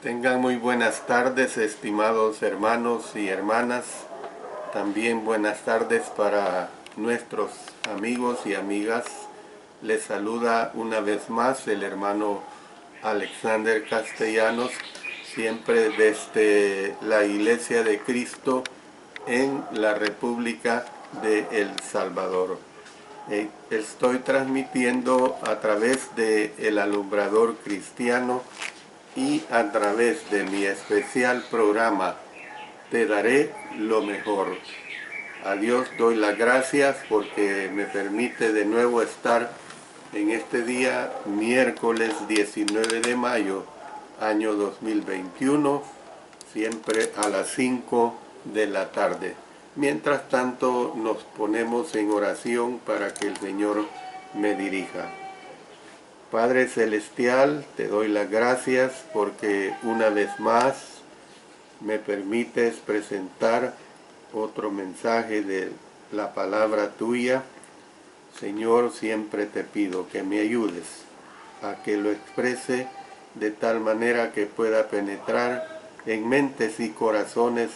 Tengan muy buenas tardes, estimados hermanos y hermanas. También buenas tardes para nuestros amigos y amigas. Les saluda una vez más el hermano Alexander Castellanos, siempre desde la Iglesia de Cristo en la República de El Salvador. Estoy transmitiendo a través de El Alumbrador Cristiano y a través de mi especial programa Te daré lo mejor. A Dios doy las gracias porque me permite de nuevo estar en este día, miércoles 19 de mayo, año 2021, siempre a las 5 de la tarde. Mientras tanto, nos ponemos en oración para que el Señor me dirija. Padre Celestial, te doy las gracias porque una vez más me permites presentar otro mensaje de la palabra tuya. Señor, siempre te pido que me ayudes a que lo exprese de tal manera que pueda penetrar en mentes y corazones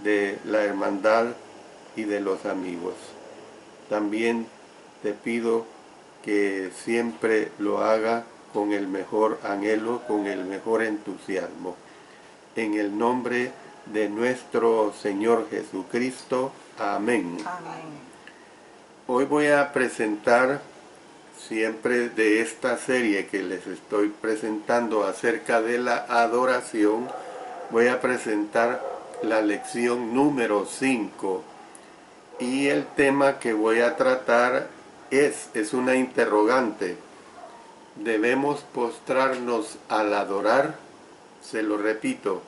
de la hermandad y de los amigos. También te pido que siempre lo haga con el mejor anhelo, con el mejor entusiasmo. En el nombre de nuestro Señor Jesucristo. Amén. Amén. Hoy voy a presentar, siempre de esta serie que les estoy presentando acerca de la adoración, voy a presentar la lección número 5. Y el tema que voy a tratar es una interrogante. ¿Debemos postrarnos al adorar? Se lo repito,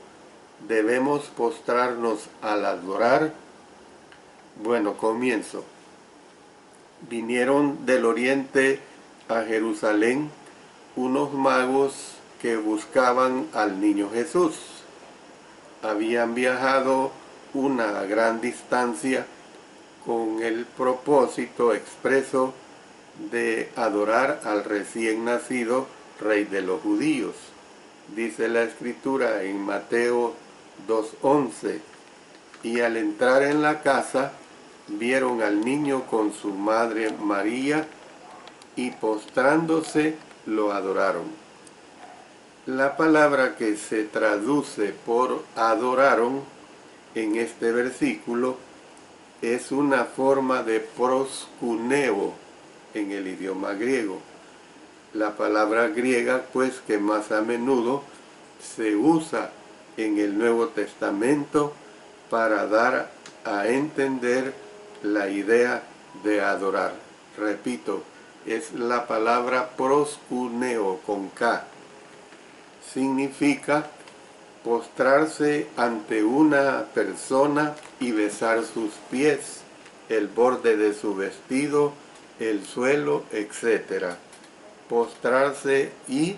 ¿debemos postrarnos al adorar? Bueno, comienzo. Vinieron del oriente a Jerusalén unos magos que buscaban al niño Jesús. Habían viajado una gran distancia con el propósito expreso de adorar al recién nacido Rey de los judíos. Dice la Escritura en Mateo 2:11, y al entrar en la casa, vieron al niño con su madre María, y postrándose lo adoraron. La palabra que se traduce por adoraron en este versículo es una forma de proskuneo en el idioma griego. La palabra griega, pues, que más a menudo se usa en el Nuevo Testamento para dar a entender la idea de adorar. Repito, es la palabra proskuneo con K. Significa postrarse ante una persona y besar sus pies, el borde de su vestido, el suelo, etc. Postrarse y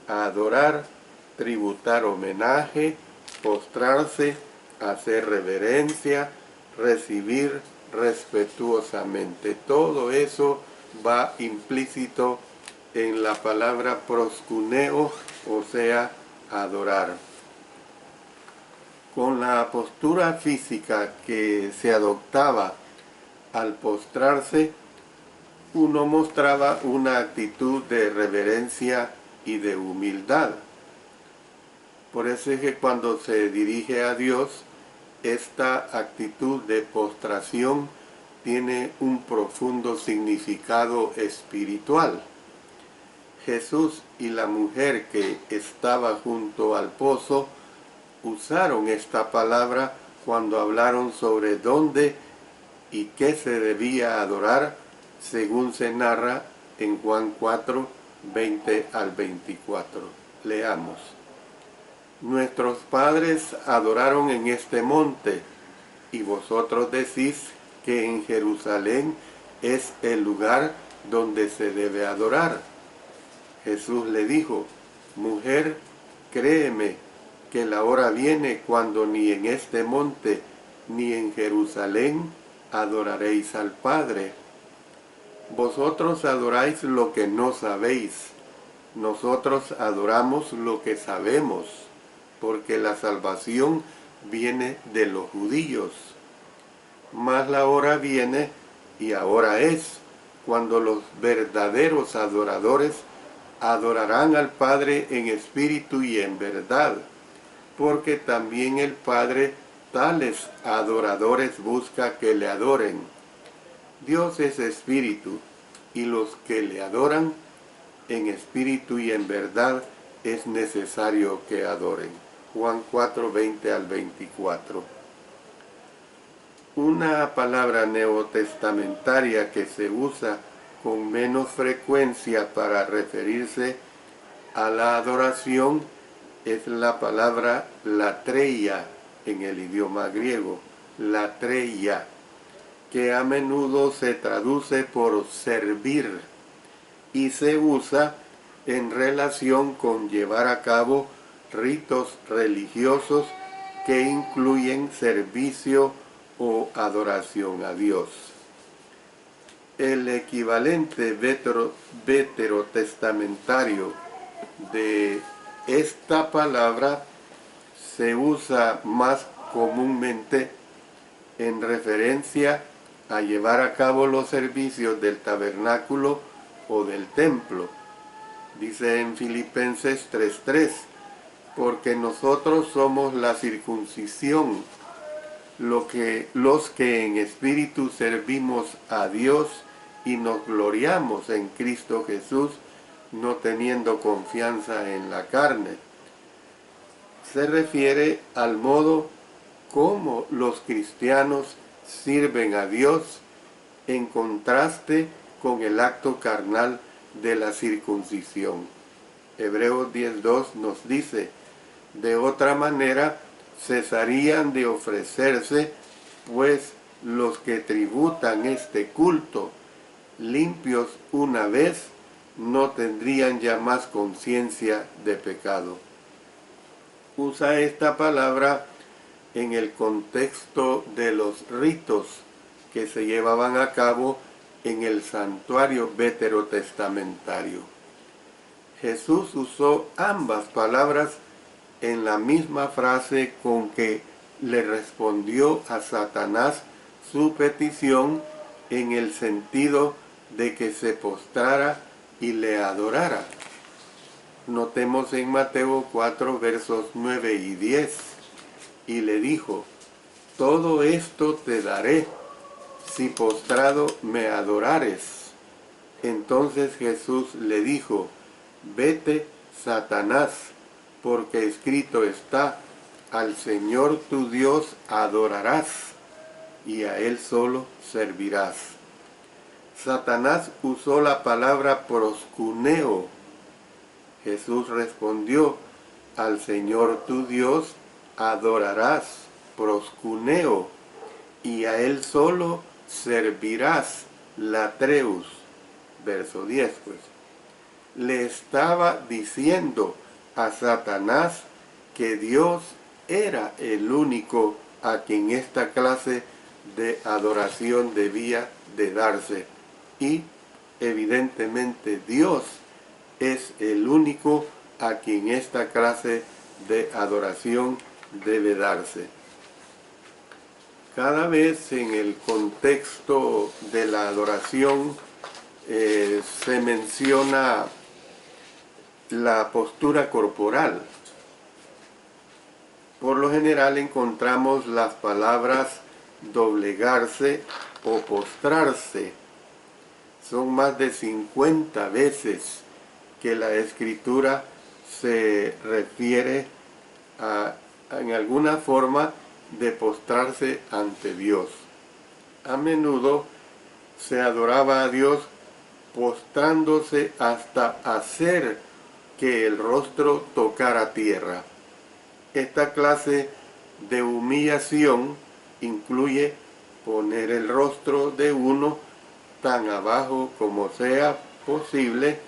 adorar, tributar homenaje, postrarse, hacer reverencia, recibir respetuosamente. Todo eso va implícito en la palabra proskuneo, o sea, adorar. Con la postura física que se adoptaba al postrarse, uno mostraba una actitud de reverencia y de humildad. Por eso es que cuando se dirige a Dios, esta actitud de postración tiene un profundo significado espiritual. Jesús y la mujer que estaba junto al pozo usaron esta palabra cuando hablaron sobre dónde y qué se debía adorar, según se narra en Juan 4, 20 al 24. Leamos. Nuestros padres adoraron en este monte, y vosotros decís que en Jerusalén es el lugar donde se debe adorar. Jesús le dijo, mujer, créeme que la hora viene cuando ni en este monte ni en Jerusalén adoraréis al Padre. Vosotros adoráis lo que no sabéis, nosotros adoramos lo que sabemos, porque la salvación viene de los judíos. Mas la hora viene, y ahora es, cuando los verdaderos adoradores adorarán al Padre en espíritu y en verdad, porque también el Padre tales adoradores busca que le adoren. Dios es espíritu, y los que le adoran en espíritu y en verdad es necesario que adoren. Juan 4, 20 al 24. Una palabra neotestamentaria que se usa con menos frecuencia para referirse a la adoración es la palabra latreia en el idioma griego, latreia, que a menudo se traduce por servir y se usa en relación con llevar a cabo ritos religiosos que incluyen servicio o adoración a Dios. El equivalente veterotestamentario de esta palabra se usa más comúnmente en referencia a llevar a cabo los servicios del tabernáculo o del templo. Dice en Filipenses 3:3, porque nosotros somos la circuncisión, los que en espíritu servimos a Dios y nos gloriamos en Cristo Jesús, no teniendo confianza en la carne. Se refiere al modo como los cristianos sirven a Dios en contraste con el acto carnal de la circuncisión. Hebreos 10:2 nos dice, de otra manera cesarían de ofrecerse, pues los que tributan este culto, limpios una vez, no tendrían ya más conciencia de pecado. Usa esta palabra en el contexto de los ritos que se llevaban a cabo en el santuario veterotestamentario. Jesús usó ambas palabras en la misma frase con que le respondió a Satanás su petición, en el sentido de que se postrara y le adorara. Notemos en Mateo 4, versos 9 y 10, y le dijo, todo esto te daré, si postrado me adorares. Entonces Jesús le dijo, vete, Satanás, porque escrito está, al Señor tu Dios adorarás, y a Él solo servirás. Satanás usó la palabra proskuneo. Jesús respondió, al Señor tu Dios adorarás, proskuneo, y a Él solo servirás, latreus. Verso 10, pues. Le estaba diciendo a Satanás que Dios era el único a quien esta clase de adoración debía de darse. Y evidentemente Dios es el único a quien esta clase de adoración debe darse. Cada vez en el contexto de la adoración se menciona la postura corporal. Por lo general encontramos las palabras doblegarse o postrarse. Son más de 50 veces que la Escritura se refiere en alguna forma de postrarse ante Dios. A menudo se adoraba a Dios postrándose hasta hacer que el rostro tocara tierra. Esta clase de humillación incluye poner el rostro de uno tan abajo como sea posible,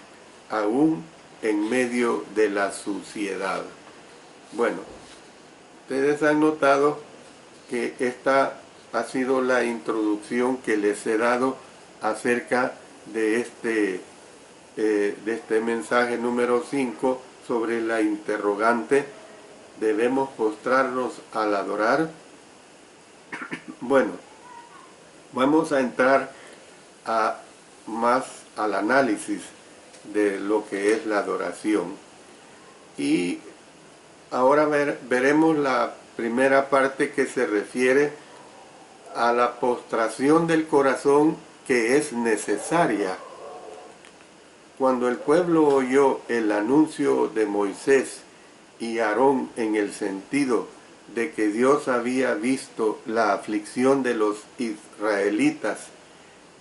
aún en medio de la suciedad. Bueno, ustedes han notado que esta ha sido la introducción que les he dado acerca de este mensaje número 5 sobre la interrogante debemos postrarnos al adorar. Bueno, vamos a entrar más al análisis de lo que es la adoración. Y ahora veremos la primera parte que se refiere a la postración del corazón, que es necesaria. Cuando el pueblo oyó el anuncio de Moisés y Aarón en el sentido de que Dios había visto la aflicción de los israelitas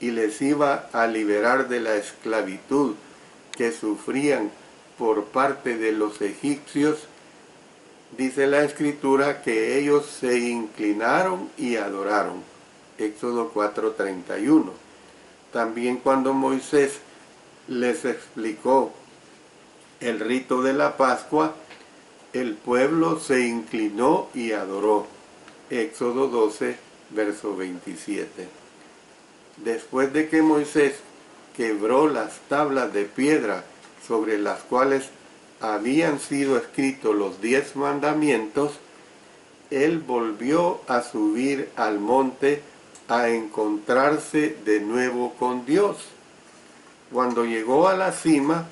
y les iba a liberar de la esclavitud que sufrían por parte de los egipcios, dice la Escritura que ellos se inclinaron y adoraron. Éxodo 4:31. También cuando Moisés les explicó el rito de la Pascua, el pueblo se inclinó y adoró. Éxodo 12, verso 27. Después de que Moisés quebró las tablas de piedra sobre las cuales habían sido escritos los 10 mandamientos, él volvió a subir al monte a encontrarse de nuevo con Dios. Cuando llegó a la cima,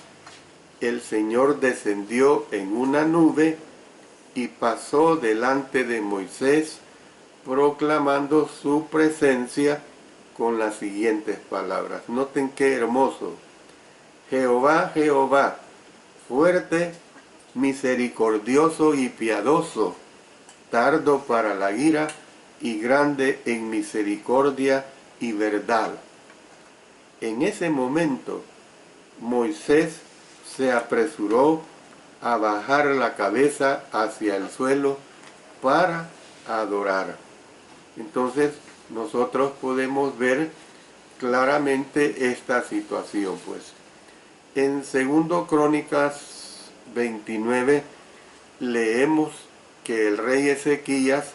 el Señor descendió en una nube y pasó delante de Moisés, proclamando su presencia con las siguientes palabras. Noten qué hermoso. Jehová, Jehová, fuerte, misericordioso y piadoso, tardo para la ira y grande en misericordia y verdad. En ese momento, Moisés se apresuró a bajar la cabeza hacia el suelo para adorar. Entonces, nosotros podemos ver claramente esta situación, pues. En 2 Crónicas 29 leemos que el rey Ezequías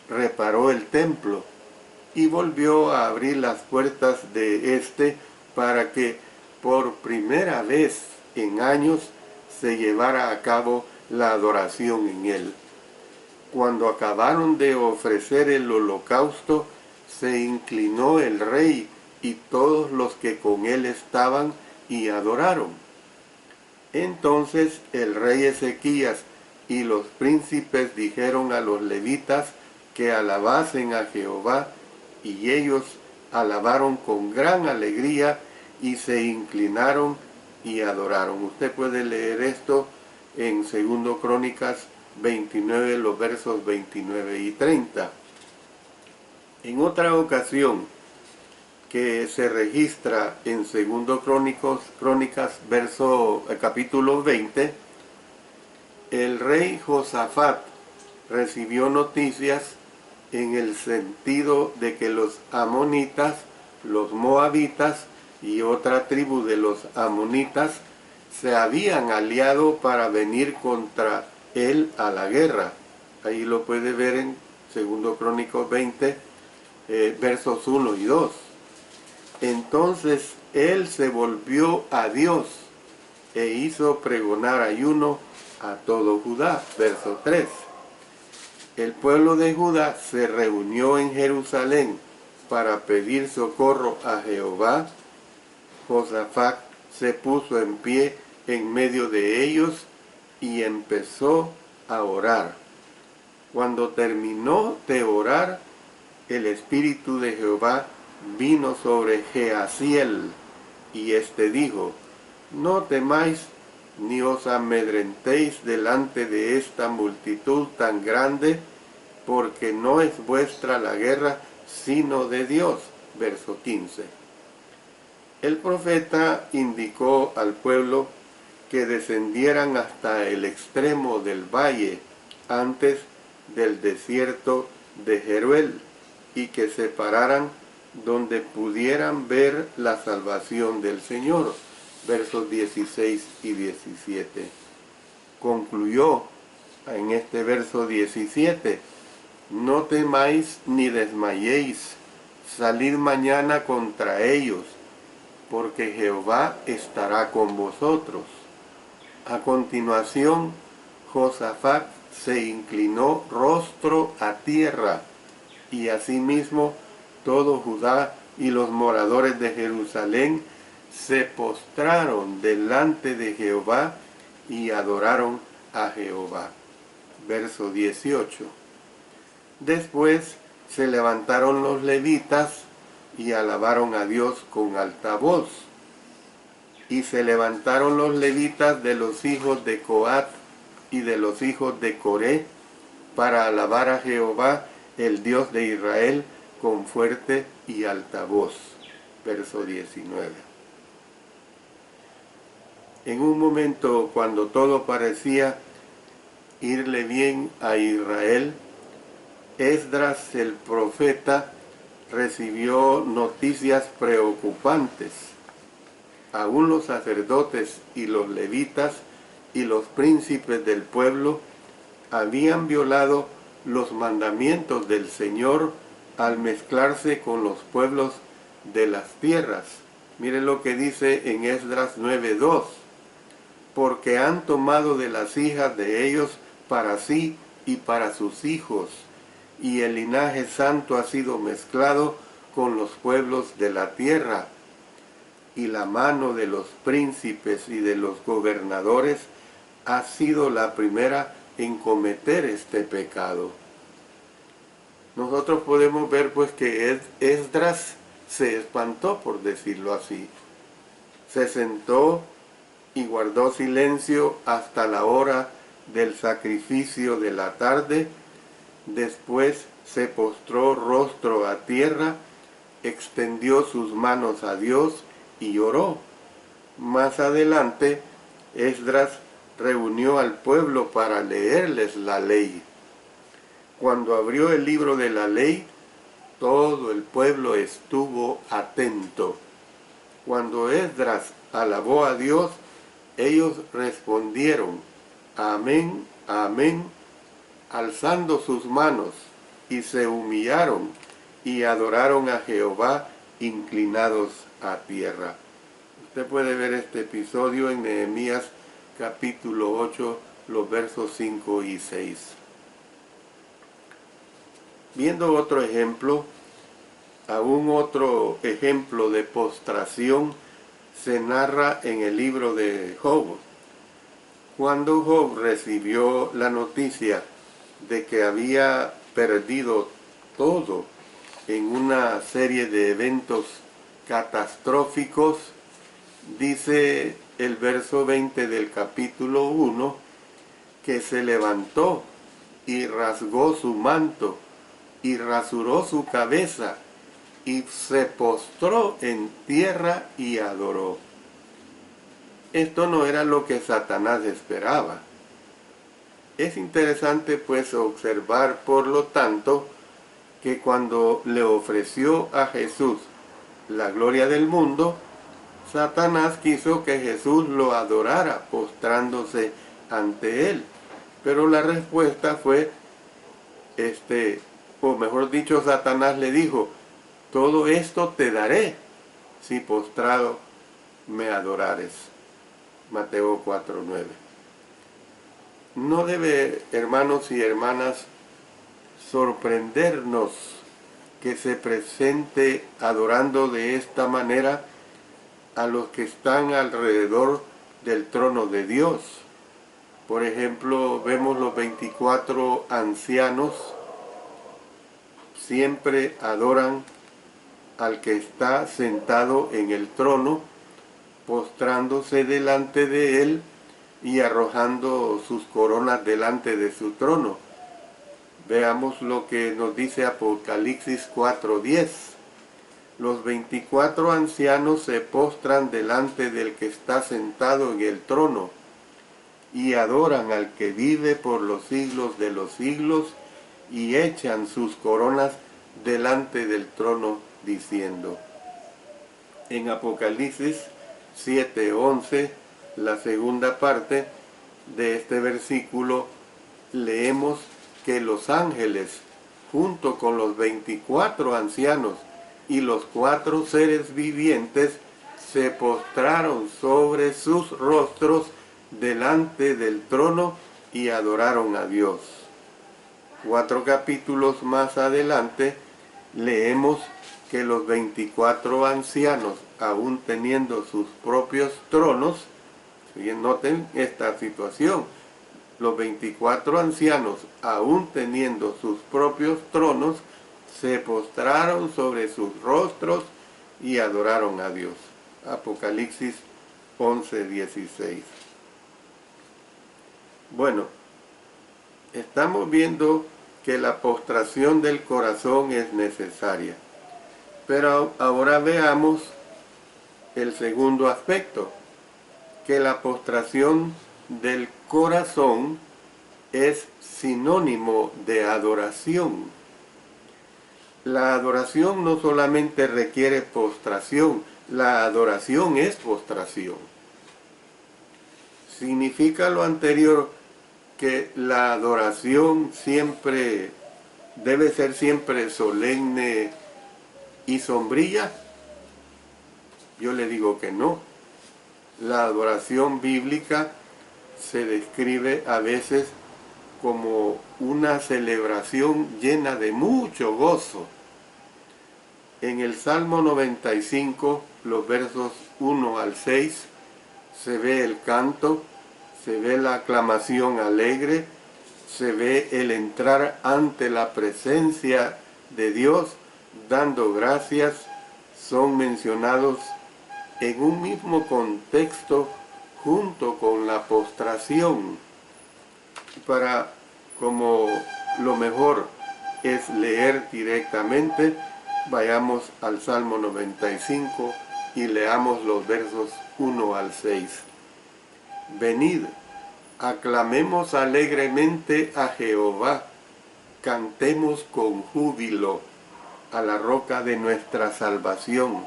reparó el templo y volvió a abrir las puertas de este para que por primera vez en años se llevara a cabo la adoración en él. Cuando acabaron de ofrecer el holocausto, se inclinó el rey y todos los que con él estaban y adoraron. Entonces el rey Ezequías y los príncipes dijeron a los levitas que alabasen a Jehová, y ellos alabaron con gran alegría y se inclinaron y adoraron. Usted puede leer esto en 2 Crónicas 29, los versos 29 y 30. En otra ocasión que se registra en 2 Crónicas capítulo 20, el rey Josafat recibió noticias en el sentido de que los amonitas, los moabitas y otra tribu de los amonitas se habían aliado para venir contra él a la guerra. Ahí lo puede ver en 2 Crónicos 20, versos 1 y 2. Entonces él se volvió a Dios e hizo pregonar ayuno a todo Judá. Verso 3. El pueblo de Judá se reunió en Jerusalén para pedir socorro a Jehová. Josafat se puso en pie en medio de ellos y empezó a orar. Cuando terminó de orar, el Espíritu de Jehová vino sobre Jehaziel, y éste dijo: no temáis ni os amedrentéis delante de esta multitud tan grande, porque no es vuestra la guerra, sino de Dios. Verso 15. El profeta indicó al pueblo que descendieran hasta el extremo del valle, antes del desierto de Jeruel, y que se pararan donde pudieran ver la salvación del Señor. Versos 16 y 17. Concluyó en este verso 17: no temáis ni desmayéis, salid mañana contra ellos, porque Jehová estará con vosotros. A continuación, Josafat se inclinó rostro a tierra, y asimismo todo Judá y los moradores de Jerusalén se postraron delante de Jehová y adoraron a Jehová. Verso 18. Después se levantaron los levitas y alabaron a Dios con alta voz. Y se levantaron los levitas de los hijos de Coat y de los hijos de Coré para alabar a Jehová, el Dios de Israel, con fuerte y alta voz. Verso 19. En un momento cuando todo parecía irle bien a Israel, Esdras el profeta recibió noticias preocupantes. Aún los sacerdotes y los levitas y los príncipes del pueblo habían violado los mandamientos del Señor al mezclarse con los pueblos de las tierras. Miren lo que dice en Esdras 9:2. Porque han tomado de las hijas de ellos para sí y para sus hijos, y el linaje santo ha sido mezclado con los pueblos de la tierra, y la mano de los príncipes y de los gobernadores ha sido la primera en cometer este pecado. Nosotros podemos ver pues que Esdras se espantó, por decirlo así. Se sentó y guardó silencio hasta la hora del sacrificio de la tarde. Después se postró rostro a tierra, extendió sus manos a Dios y oró. Más adelante, Esdras reunió al pueblo para leerles la ley. Cuando abrió el libro de la ley, todo el pueblo estuvo atento. Cuando Esdras alabó a Dios, ellos respondieron, amén, amén, alzando sus manos, y se humillaron y adoraron a Jehová inclinados a tierra. Usted puede ver este episodio en Nehemías capítulo 8, los versos 5 y 6. Viendo otro ejemplo, aún otro ejemplo de postración se narra en el libro de Job. Cuando Job recibió la noticia de que había perdido todo en una serie de eventos catastróficos, dice el verso 20 del capítulo 1, que se levantó y rasgó su manto y rasuró su cabeza y se postró en tierra y adoró. Esto no era lo que Satanás esperaba. Es interesante pues observar, por lo tanto, que cuando le ofreció a Jesús la gloria del mundo, Satanás quiso que Jesús lo adorara postrándose ante él. Pero la respuesta fue, o mejor dicho, Satanás le dijo, todo esto te daré si postrado me adorares. Mateo 4:9. No debe, hermanos y hermanas, sorprendernos que se presente adorando de esta manera a los que están alrededor del trono de Dios. Por ejemplo, vemos los 24 ancianos, siempre adoran al que está sentado en el trono, postrándose delante de él y arrojando sus coronas delante de su trono. Veamos lo que nos dice Apocalipsis 4:10. Los 24 ancianos se postran delante del que está sentado en el trono y adoran al que vive por los siglos de los siglos y echan sus coronas delante del trono diciendo. En Apocalipsis 7:11, la segunda parte de este versículo, leemos que los ángeles, junto con los 24 ancianos y los 4 seres vivientes, se postraron sobre sus rostros delante del trono y adoraron a Dios. 4 capítulos más adelante leemos que los 24 ancianos, aún teniendo sus propios tronos, noten esta situación, los 24 ancianos, aún teniendo sus propios tronos, se postraron sobre sus rostros y adoraron a Dios. Apocalipsis 11:16. Bueno, estamos viendo que la postración del corazón es necesaria. Pero ahora veamos el segundo aspecto, que la postración del corazón es sinónimo de adoración. La adoración no solamente requiere postración, la adoración es postración. Significa lo anterior que la adoración siempre debe ser siempre solemne y sombría. Yo le digo que no. La adoración bíblica se describe a veces como una celebración llena de mucho gozo. En el Salmo 95, los versos 1 al 6, se ve el canto, se ve la aclamación alegre, se ve el entrar ante la presencia de Dios, dando gracias, son mencionados en un mismo contexto junto con la postración. Para, como lo mejor es leer directamente, vayamos al Salmo 95 y leamos los versos 1 al 6. Venid, aclamemos alegremente a Jehová, cantemos con júbilo a la roca de nuestra salvación.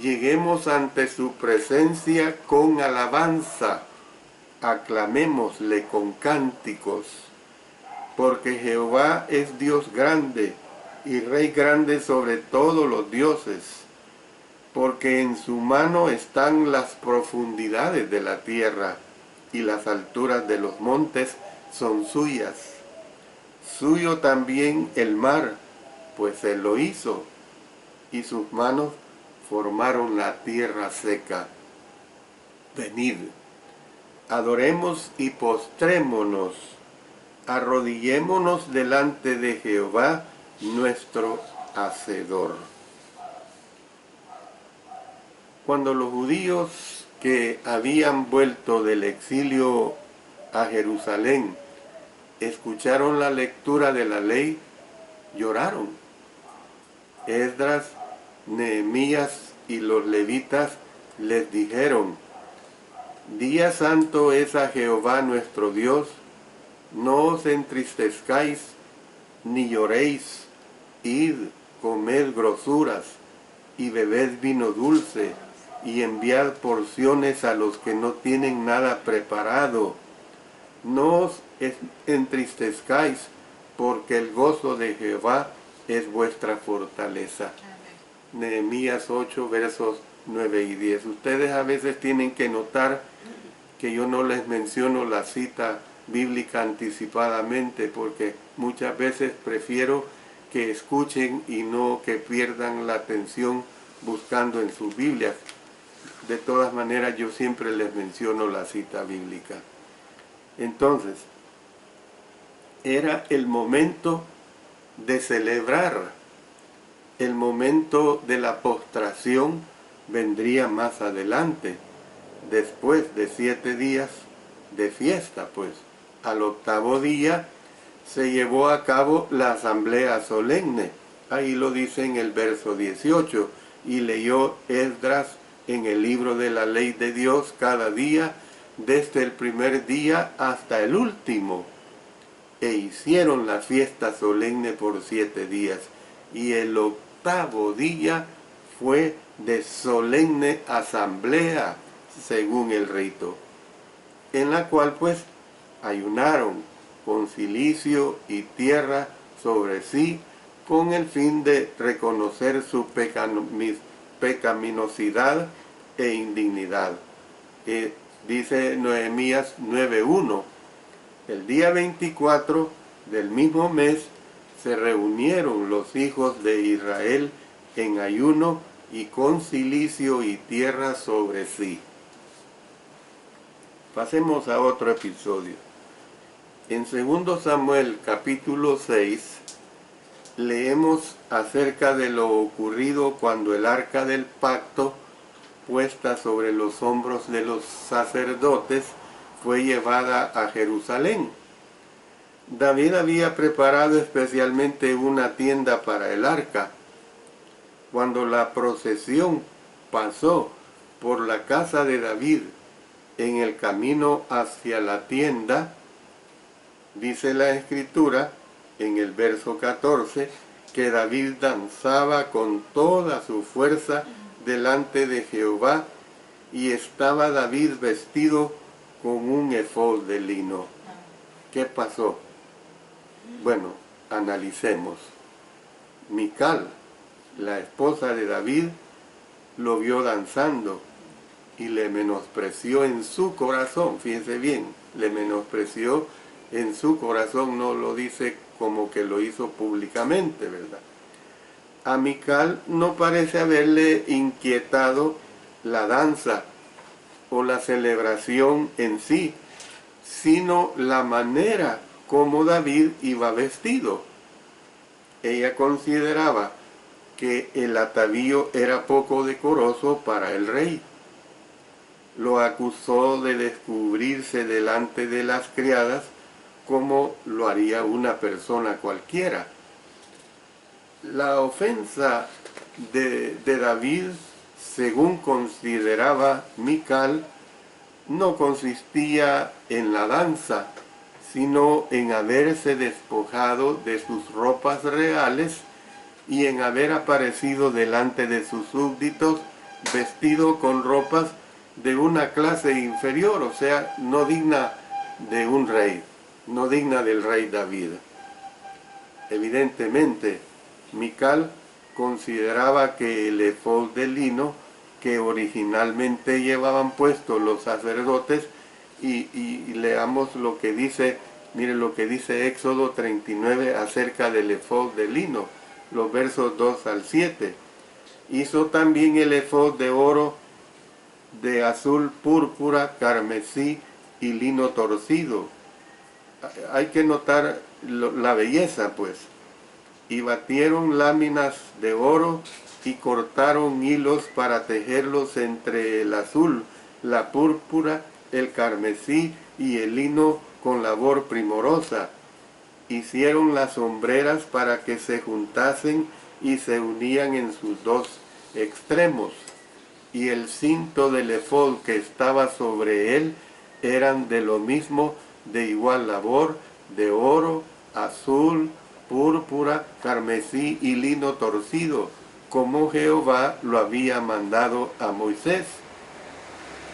Lleguemos ante su presencia con alabanza, aclamémosle con cánticos, porque Jehová es Dios grande y Rey grande sobre todos los dioses, porque en su mano están las profundidades de la tierra y las alturas de los montes son suyas. Suyo también el mar, pues él lo hizo, y sus manos formaron la tierra seca. Venid, adoremos y postrémonos, arrodillémonos delante de Jehová, nuestro Hacedor. Cuando los judíos que habían vuelto del exilio a Jerusalén escucharon la lectura de la ley, lloraron. Esdras, Nehemías y los levitas les dijeron: Día santo es a Jehová nuestro Dios, no os entristezcáis ni lloréis, id, comed grosuras y bebed vino dulce y enviad porciones a los que no tienen nada preparado. No os entristezcáis, porque el gozo de Jehová es vuestra fortaleza. Amén. Nehemías 8, versos 9 y 10. Ustedes a veces tienen que notar que yo no les menciono la cita bíblica anticipadamente, porque muchas veces prefiero que escuchen y no que pierdan la atención buscando en sus Biblias. De todas maneras, yo siempre les menciono la cita bíblica. Entonces, era el momento de celebrar. El momento de la postración vendría más adelante, después de 7 días de fiesta, pues. Al 8º día se llevó a cabo la asamblea solemne. Ahí lo dice en el verso 18. Y leyó Esdras en el libro de la ley de Dios cada día, desde el primer día hasta el último. E hicieron la fiesta solemne por 7 días. Y el 8º día fue de solemne asamblea, según el rito, en la cual pues ayunaron con cilicio y tierra sobre sí, con el fin de reconocer su pecaminosidad e indignidad. Dice Nehemías 9:1, El día 24 del mismo mes se reunieron los hijos de Israel en ayuno y con cilicio y tierra sobre sí. Pasemos a otro episodio. En 2 Samuel capítulo 6 leemos acerca de lo ocurrido cuando el arca del pacto, puesta sobre los hombros de los sacerdotes, fue llevada a Jerusalén. David había preparado especialmente una tienda para el arca. Cuando la procesión pasó por la casa de David en el camino hacia la tienda, dice la Escritura en el verso 14 que David danzaba con toda su fuerza delante de Jehová, y estaba David vestido con un efod de lino. ¿Qué pasó? Bueno, analicemos. Mical, la esposa de David, lo vio danzando y le menospreció en su corazón. Fíjense bien, le menospreció en su corazón, no lo dice como que lo hizo públicamente, ¿verdad? A Mical no parece haberle inquietado la danza o la celebración en sí, sino la manera como David iba vestido. Ella consideraba que el atavío era poco decoroso para el rey. Lo acusó de descubrirse delante de las criadas como lo haría una persona cualquiera. La ofensa de David, según consideraba Mical, no consistía en la danza, sino en haberse despojado de sus ropas reales y en haber aparecido delante de sus súbditos vestido con ropas de una clase inferior, o sea, no digna de un rey, no digna del rey David. Evidentemente, Mical consideraba que el efod de lino que originalmente llevaban puesto los sacerdotes, y leamos lo que dice, miren lo que dice Éxodo 39 acerca del efod de lino, los versos 2 al 7. Hizo también el efod de oro, de azul, púrpura, carmesí y lino torcido. Hay que notar la belleza, pues. Y batieron láminas de oro y cortaron hilos para tejerlos entre el azul, la púrpura, el carmesí y el lino con labor primorosa. Hicieron las sombreras para que se juntasen y se unían en sus dos extremos. Y el cinto del efod que estaba sobre él eran de lo mismo, de igual labor, de oro, azul, púrpura, carmesí y lino torcido, como Jehová lo había mandado a Moisés.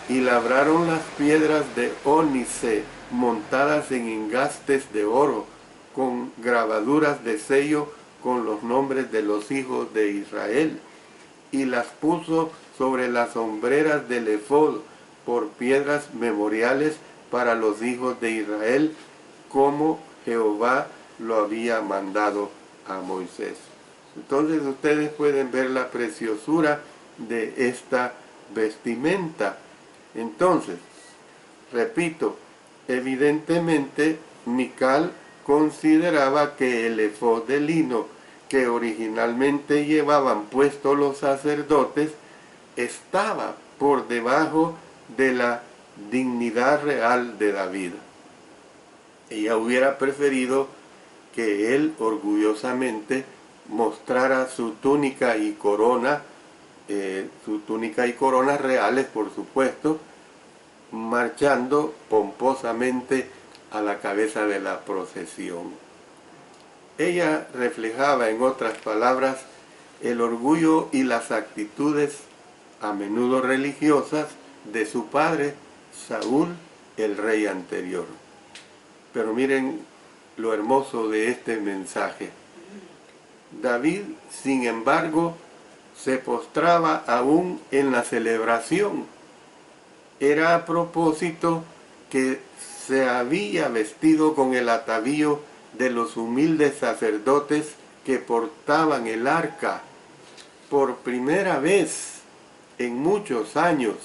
Y labraron las piedras de ónice montadas en engastes de oro, con grabaduras de sello con los nombres de los hijos de Israel, y las puso sobre las hombreras del efod por piedras memoriales para los hijos de Israel, como Jehová lo había mandado a Moisés. Entonces ustedes pueden ver la preciosura de esta vestimenta. Entonces, repito, evidentemente Mical consideraba que el efod de lino que originalmente llevaban puesto los sacerdotes estaba por debajo de la dignidad real de David. Ella hubiera preferido que él orgullosamente mostrara su túnica y corona reales, por supuesto, marchando pomposamente a la cabeza de la procesión. Ella reflejaba, en otras palabras, el orgullo y las actitudes a menudo religiosas de su padre, Saúl, el rey anterior. Pero miren lo hermoso de este mensaje. David, sin embargo, se postraba aún en la celebración. Era a propósito que se había vestido con el atavío de los humildes sacerdotes que portaban el arca. Por primera vez en muchos años,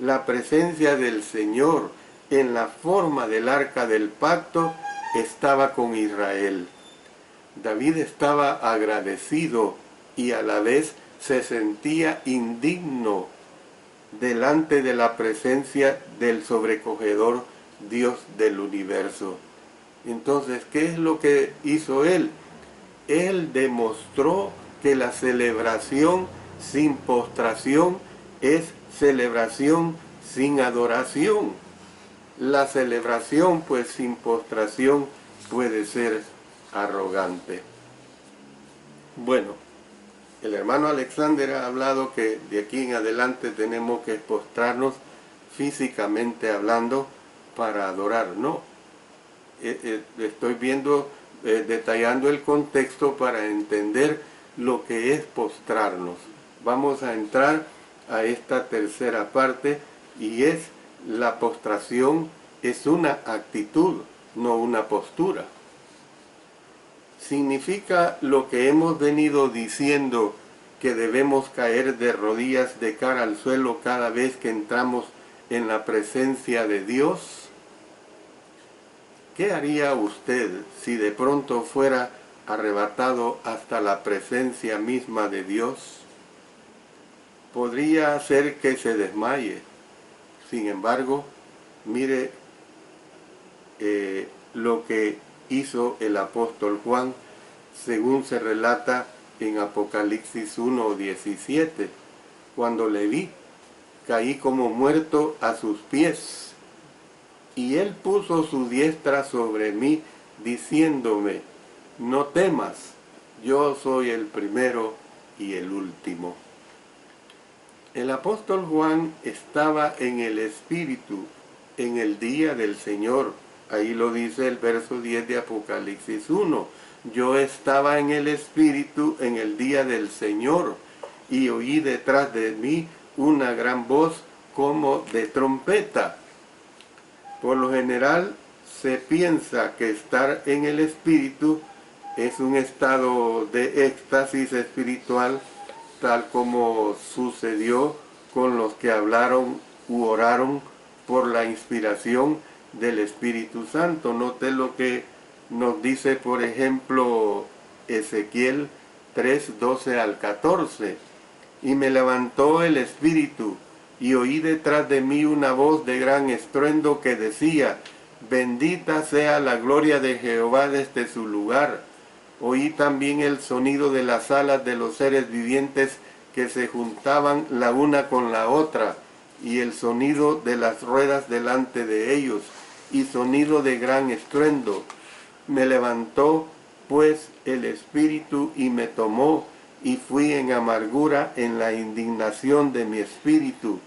la presencia del Señor en la forma del arca del pacto estaba con Israel. David estaba agradecido y a la vez se sentía indigno delante de la presencia del sobrecogedor Dios del universo. Entonces, ¿qué es lo que hizo él? Él demostró que la celebración sin postración es celebración sin adoración. La celebración, pues, sin postración puede ser arrogante. Bueno, el hermano Alexander ha hablado que de aquí en adelante tenemos que postrarnos físicamente hablando para adorar. No, estoy viendo, detallando el contexto para entender lo que es postrarnos. Vamos a entrar a esta tercera parte y es la postración, es una actitud, no una postura. Significa lo que hemos venido diciendo, que debemos caer de rodillas de cara al suelo cada vez que entramos en la presencia de Dios. ¿Qué haría usted si de pronto fuera arrebatado hasta la presencia misma de Dios? Podría ser que se desmaye. Sin embargo, mire lo que hizo el apóstol Juan, según se relata en Apocalipsis 1:17. Cuando le vi, caí como muerto a sus pies, y él puso su diestra sobre mí, diciéndome: no temas, yo soy el primero y el último. El apóstol Juan estaba en el Espíritu en el día del Señor. Ahí lo dice el verso 10 de Apocalipsis 1. Yo estaba en el Espíritu en el día del Señor, y oí detrás de mí una gran voz como de trompeta. Por lo general se piensa que estar en el Espíritu es un estado de éxtasis espiritual, tal como sucedió con los que hablaron u oraron por la inspiración del Espíritu Santo. Note lo que nos dice, por ejemplo, Ezequiel 3:12 al 14. Y me levantó el Espíritu, y oí detrás de mí una voz de gran estruendo que decía: bendita sea la gloria de Jehová desde su lugar. Oí también el sonido de las alas de los seres vivientes que se juntaban la una con la otra, y el sonido de las ruedas delante de ellos, y sonido de gran estruendo. Me levantó pues el Espíritu y me tomó, y fui en amargura en la indignación de mi espíritu,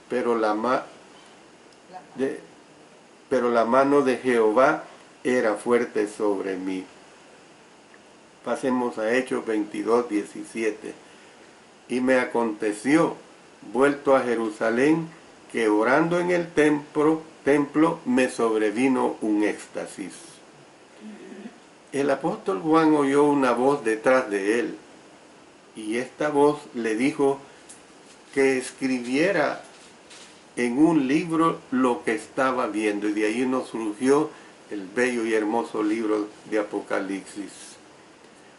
pero la mano de Jehová era fuerte sobre mí. Pasemos a Hechos 22:17. Y me aconteció, vuelto a Jerusalén, que orando en el templo me sobrevino un éxtasis. El apóstol Juan oyó una voz detrás de él, y esta voz le dijo que escribiera en un libro lo que estaba viendo, y de ahí nos surgió el bello y hermoso libro de Apocalipsis.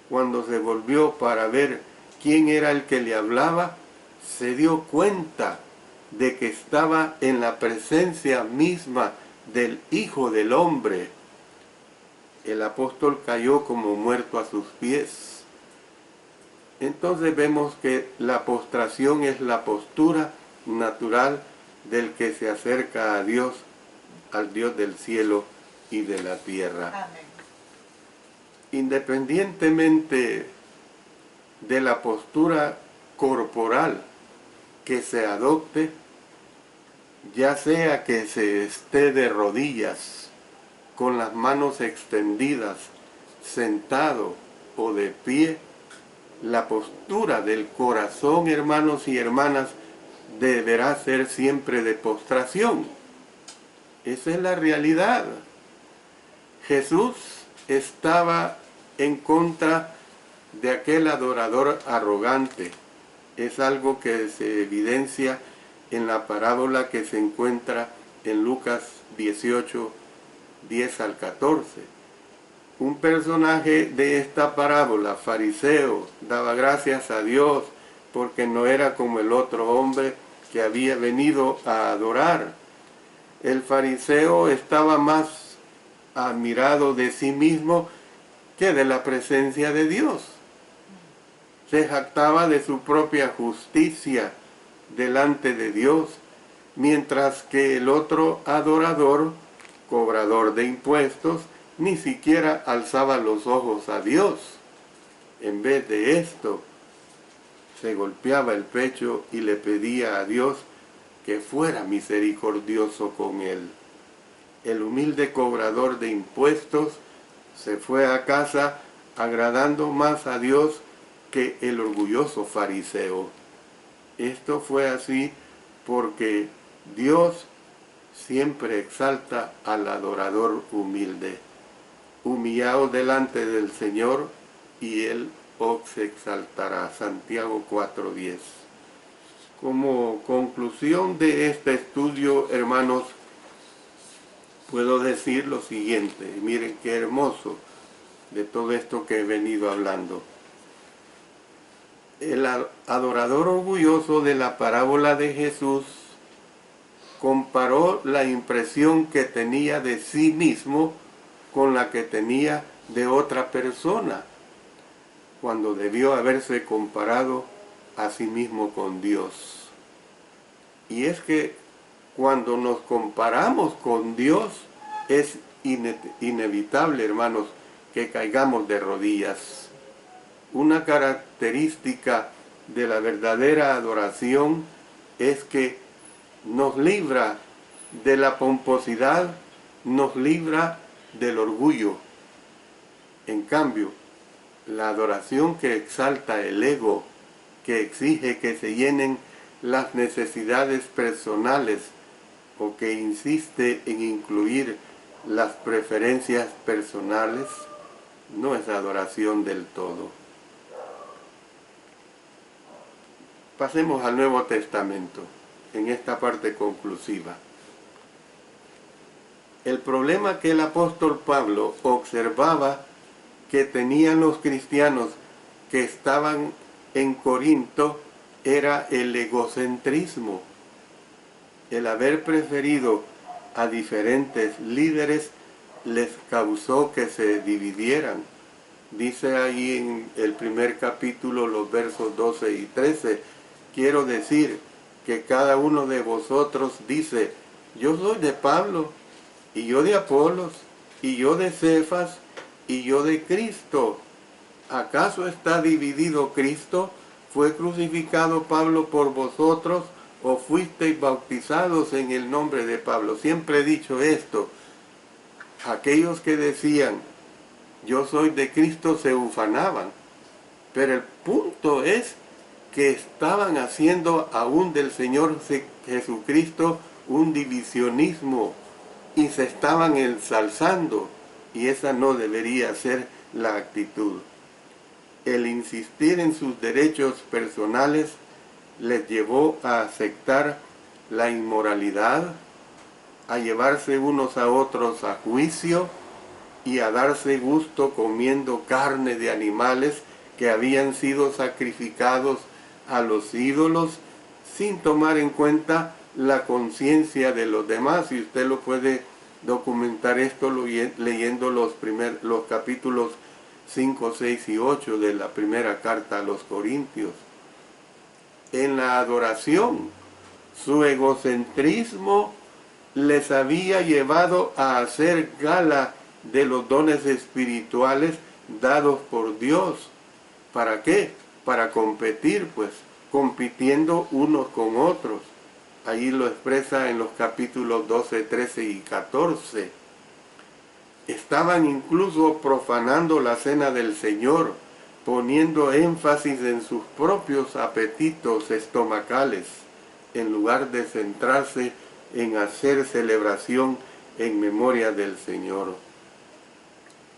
Cuando se volvió para ver quién era el que le hablaba, se dio cuenta de que estaba en la presencia misma del Hijo del Hombre. El apóstol cayó como muerto a sus pies. Entonces vemos que la postración es la postura natural del que se acerca a Dios, al Dios del cielo y de la tierra. Amén. Independientemente de la postura corporal que se adopte, ya sea que se esté de rodillas, con las manos extendidas, sentado o de pie, la postura del corazón, hermanos y hermanas, deberá ser siempre de postración. Esa es la realidad. Jesús estaba en contra de aquel adorador arrogante. Es algo que se evidencia en la parábola que se encuentra en Lucas 18, 10 al 14. Un personaje de esta parábola, fariseo, daba gracias a Dios porque no era como el otro hombre que había venido a adorar. El fariseo estaba más admirado de sí mismo que de la presencia de Dios. Se jactaba de su propia justicia delante de Dios, mientras que el otro adorador, cobrador de impuestos, ni siquiera alzaba los ojos a Dios. En vez de esto, se golpeaba el pecho y le pedía a Dios que fuera misericordioso con él. El humilde cobrador de impuestos se fue a casa agradando más a Dios que el orgulloso fariseo. Esto fue así porque Dios siempre exalta al adorador humilde. Humillaos delante del Señor y Él os exaltará. Santiago 4:10. Como conclusión de este estudio, hermanos, puedo decir lo siguiente. Miren qué hermoso de todo esto que he venido hablando. El adorador orgulloso de la parábola de Jesús comparó la impresión que tenía de sí mismo con la que tenía de otra persona, cuando debió haberse comparado a sí mismo con Dios. Y es que cuando nos comparamos con Dios, es inevitable, hermanos, que caigamos de rodillas. Una característica de la verdadera adoración es que nos libra de la pomposidad, nos libra del orgullo. En cambio, la adoración que exalta el ego, que exige que se llenen las necesidades personales o que insiste en incluir las preferencias personales, no es adoración del todo. Pasemos al Nuevo Testamento, en esta parte conclusiva. El problema que el apóstol Pablo observaba que tenían los cristianos que estaban en Corinto era el egocentrismo, el haber preferido a diferentes líderes les causó que se dividieran. Dice ahí en el primer capítulo, los versos 12 y 13, quiero decir que cada uno de vosotros dice, yo soy de Pablo, y yo de Apolos, y yo de Cefas, y yo de Cristo. ¿Acaso está dividido Cristo? ¿Fue crucificado Pablo por vosotros? ¿O fuisteis bautizados en el nombre de Pablo? Siempre he dicho esto. Aquellos que decían, yo soy de Cristo, se ufanaban. Pero el punto es que estaban haciendo aún del Señor Jesucristo un divisionismo y se estaban ensalzando, y esa no debería ser la actitud. El insistir en sus derechos personales les llevó a aceptar la inmoralidad, a llevarse unos a otros a juicio y a darse gusto comiendo carne de animales que habían sido sacrificados a los ídolos sin tomar en cuenta la conciencia de los demás. Y usted lo puede documentar esto leyendo los capítulos 5, 6 y 8 de la primera carta a los Corintios. En la adoración, su egocentrismo les había llevado a hacer gala de los dones espirituales dados por Dios. ¿Para qué? Para competir, pues, compitiendo unos con otros. Ahí lo expresa en los capítulos 12, 13 y 14. Estaban incluso profanando la cena del Señor, poniendo énfasis en sus propios apetitos estomacales, en lugar de centrarse en hacer celebración en memoria del Señor.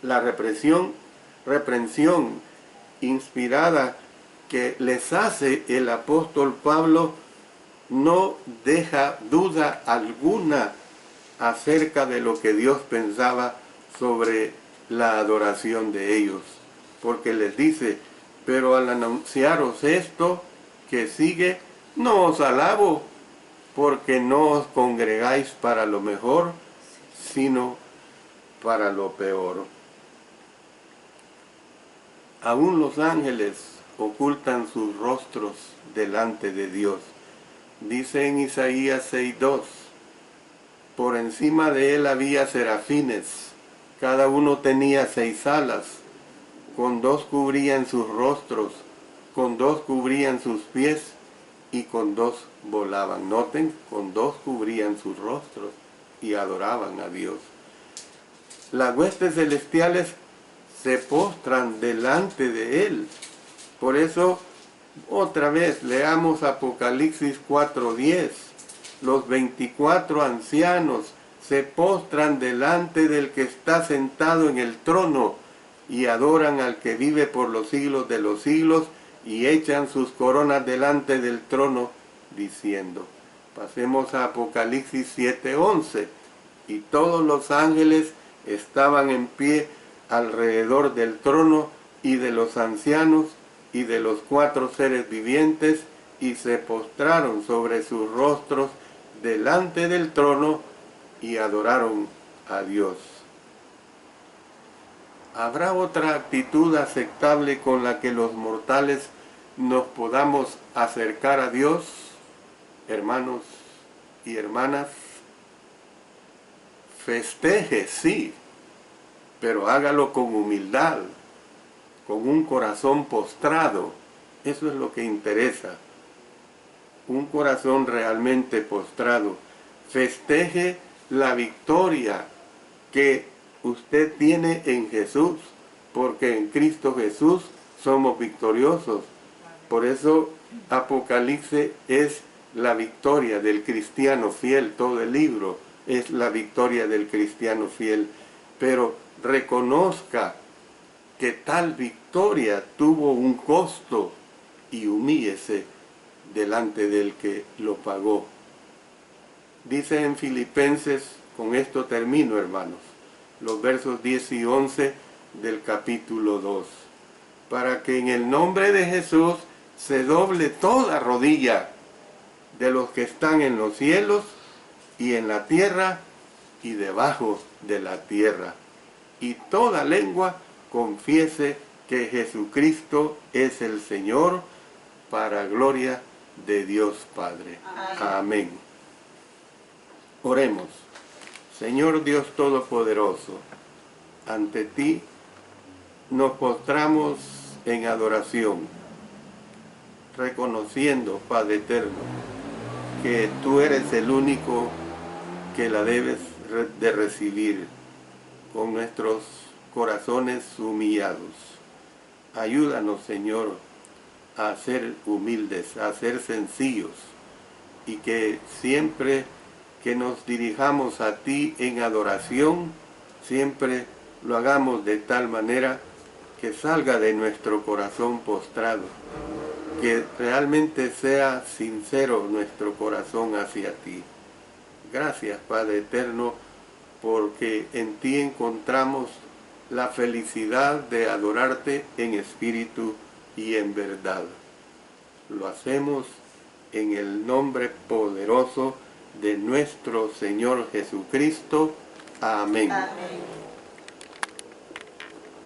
La reprensión inspirada que les hace el apóstol Pablo no deja duda alguna acerca de lo que Dios pensaba sobre la adoración de ellos, porque les dice: pero al anunciaros esto que sigue, no os alabo, porque no os congregáis para lo mejor, sino para lo peor. Aún los ángeles ocultan sus rostros delante de Dios. Dice en Isaías 6:2, por encima de él había serafines, cada uno tenía 6 alas, con 2 cubrían sus rostros, con 2 cubrían sus pies, y con 2 volaban. Noten, con 2 cubrían sus rostros y adoraban a Dios. Las huestes celestiales se postran delante de él. Por eso, otra vez, leamos Apocalipsis 4:10. Los 24 ancianos se postran delante del que está sentado en el trono y adoran al que vive por los siglos de los siglos, y echan sus coronas delante del trono, diciendo. Pasemos a Apocalipsis 7:11. Y todos los ángeles estaban en pie alrededor del trono y de los ancianos y de los 4 seres vivientes, y se postraron sobre sus rostros delante del trono y adoraron a Dios. ¿Habrá otra actitud aceptable con la que los mortales nos podamos acercar a Dios, hermanos y hermanas? Festeje, sí, pero hágalo con humildad, con un corazón postrado. Eso es lo que interesa. Un corazón realmente postrado. Festeje la victoria que usted tiene en Jesús, porque en Cristo Jesús somos victoriosos. Por eso Apocalipsis es la victoria del cristiano fiel. Todo el libro es la victoria del cristiano fiel. Pero reconozca que tal victoria tuvo un costo y humíllese delante del que lo pagó. Dice en Filipenses, con esto termino, hermanos, los versos 10 y 11 del capítulo 2. Para que en el nombre de Jesús se doble toda rodilla de los que están en los cielos y en la tierra y debajo de la tierra, y toda lengua confiese que Jesucristo es el Señor, para gloria de Dios Padre. Amén. Oremos. Señor Dios Todopoderoso, ante ti nos postramos en adoración, reconociendo, Padre eterno, que tú eres el único que la debes de recibir, con nuestros corazones humillados. Ayúdanos, Señor, a ser humildes, a ser sencillos, y que siempre que nos dirijamos a ti en adoración, siempre lo hagamos de tal manera que salga de nuestro corazón postrado, que realmente sea sincero nuestro corazón hacia ti. Gracias, Padre eterno, porque en ti encontramos la felicidad de adorarte en espíritu y en verdad. Lo hacemos en el nombre poderoso de nuestro Señor Jesucristo. Amén. Amén.